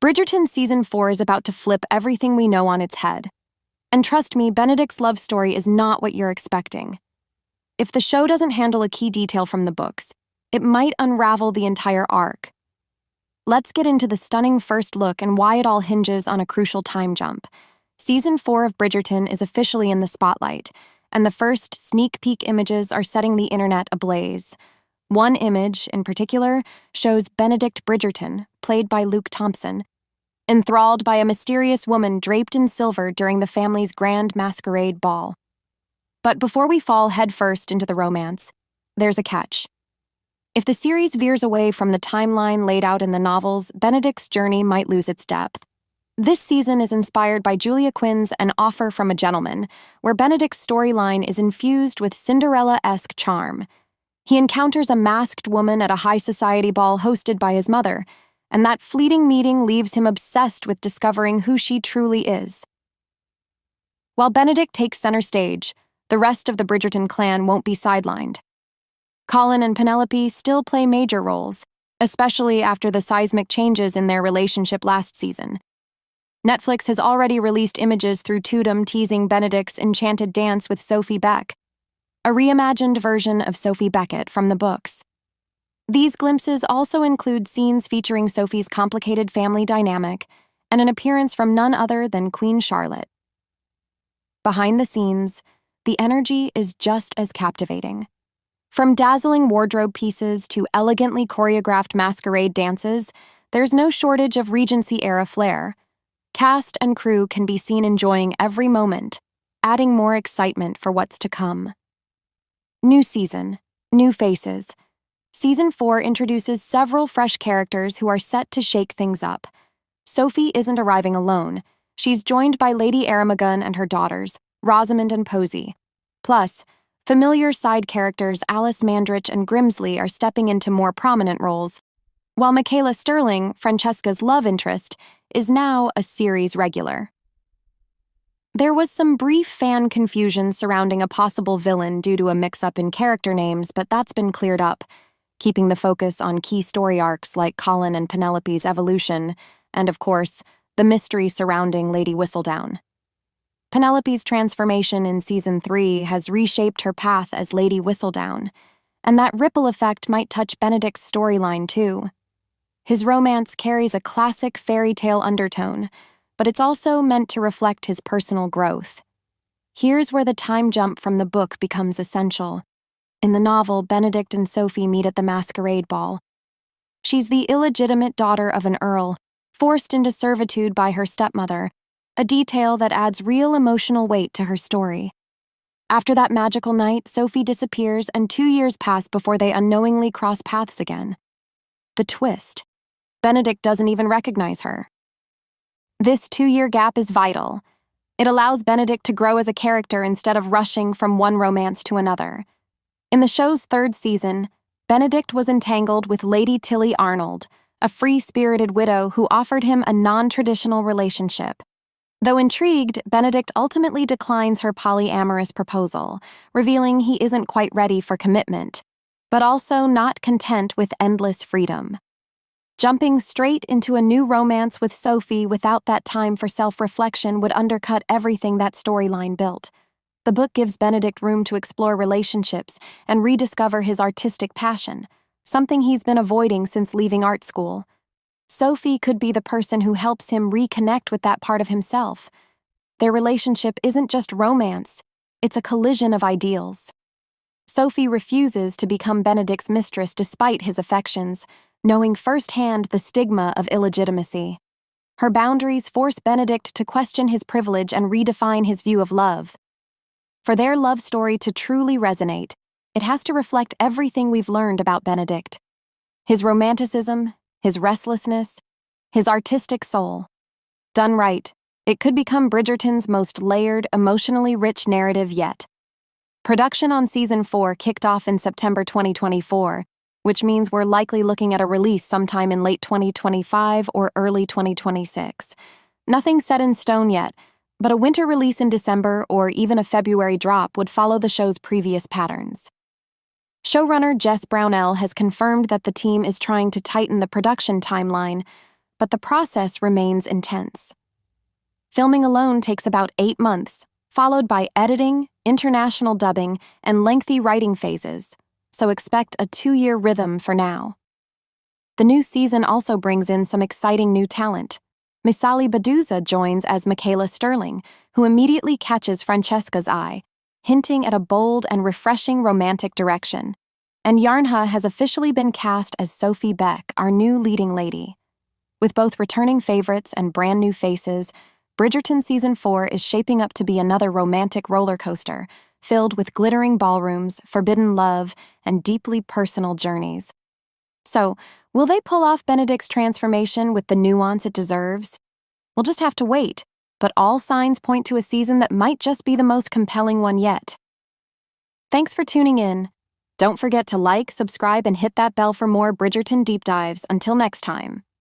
Bridgerton Season 4 is about to flip everything we know on its head. And trust me, Benedict's love story is not what you're expecting. If the show doesn't handle a key detail from the books, it might unravel the entire arc. Let's get into the stunning first look and why it all hinges on a crucial time jump. Season 4 of Bridgerton is officially in the spotlight, and the first sneak peek images are setting the internet ablaze. One image, in particular, shows Benedict Bridgerton, played by Luke Thompson, enthralled by a mysterious woman draped in silver during the family's grand masquerade ball. But before we fall headfirst into the romance, there's a catch. If the series veers away from the timeline laid out in the novels, Benedict's journey might lose its depth. This season is inspired by Julia Quinn's An Offer from a Gentleman, where Benedict's storyline is infused with Cinderella-esque charm. He encounters a masked woman at a high society ball hosted by his mother, and that fleeting meeting leaves him obsessed with discovering who she truly is. While Benedict takes center stage, the rest of the Bridgerton clan won't be sidelined. Colin and Penelope still play major roles, especially after the seismic changes in their relationship last season. Netflix has already released images through Tudum teasing Benedict's enchanted dance with Sophie Beck, a reimagined version of Sophie Beckett from the books. These glimpses also include scenes featuring Sophie's complicated family dynamic and an appearance from none other than Queen Charlotte. Behind the scenes, the energy is just as captivating. From dazzling wardrobe pieces to elegantly choreographed masquerade dances, there's no shortage of Regency-era flair. Cast and crew can be seen enjoying every moment, adding more excitement for what's to come. New season, new faces. Season 4 introduces several fresh characters who are set to shake things up. Sophie isn't arriving alone. She's joined by Lady Aramagun and her daughters, Rosamond and Posey. Plus, familiar side characters Alice Mandrich and Grimsley are stepping into more prominent roles, while Michaela Sterling, Francesca's love interest, is now a series regular. There was some brief fan confusion surrounding a possible villain due to a mix-up in character names, but that's been cleared up, keeping the focus on key story arcs like Colin and Penelope's evolution, and of course, the mystery surrounding Lady Whistledown. Penelope's transformation in Season 3 has reshaped her path as Lady Whistledown, and that ripple effect might touch Benedict's storyline too. His romance carries a classic fairy tale undertone, but it's also meant to reflect his personal growth. Here's where the time jump from the book becomes essential. In the novel, Benedict and Sophie meet at the masquerade ball. She's the illegitimate daughter of an earl, forced into servitude by her stepmother, a detail that adds real emotional weight to her story. After that magical night, Sophie disappears and 2 years pass before they unknowingly cross paths again. The twist: Benedict doesn't even recognize her. This 2-year gap is vital. It allows Benedict to grow as a character instead of rushing from one romance to another. In the show's 3rd season, Benedict was entangled with Lady Tilly Arnold, a free-spirited widow who offered him a non-traditional relationship. Though intrigued, Benedict ultimately declines her polyamorous proposal, revealing he isn't quite ready for commitment, but also not content with endless freedom. Jumping straight into a new romance with Sophie without that time for self-reflection would undercut everything that storyline built. The book gives Benedict room to explore relationships and rediscover his artistic passion, something he's been avoiding since leaving art school. Sophie could be the person who helps him reconnect with that part of himself. Their relationship isn't just romance, it's a collision of ideals. Sophie refuses to become Benedict's mistress despite his affections, knowing firsthand the stigma of illegitimacy. Her boundaries force Benedict to question his privilege and redefine his view of love. For their love story to truly resonate, it has to reflect everything we've learned about Benedict: his romanticism, his restlessness, his artistic soul. Done right, it could become Bridgerton's most layered, emotionally rich narrative yet. Production on Season 4 kicked off in September 2024, which means we're likely looking at a release sometime in late 2025 or early 2026. Nothing's set in stone yet, but a winter release in December or even a February drop would follow the show's previous patterns. Showrunner Jess Brownell has confirmed that the team is trying to tighten the production timeline, but the process remains intense. Filming alone takes about 8 months, followed by editing, international dubbing, and lengthy writing phases, so expect a 2-year rhythm for now. The new season also brings in some exciting new talent. Misali Baduza joins as Michaela Sterling, who immediately catches Francesca's eye, hinting at a bold and refreshing romantic direction. And Yarnha has officially been cast as Sophie Beck, our new leading lady. With both returning favorites and brand new faces, Bridgerton Season 4 is shaping up to be another romantic roller coaster, filled with glittering ballrooms, forbidden love, and deeply personal journeys. So, will they pull off Benedict's transformation with the nuance it deserves? We'll just have to wait, but all signs point to a season that might just be the most compelling one yet. Thanks for tuning in. Don't forget to like, subscribe, and hit that bell for more Bridgerton deep dives. Until next time.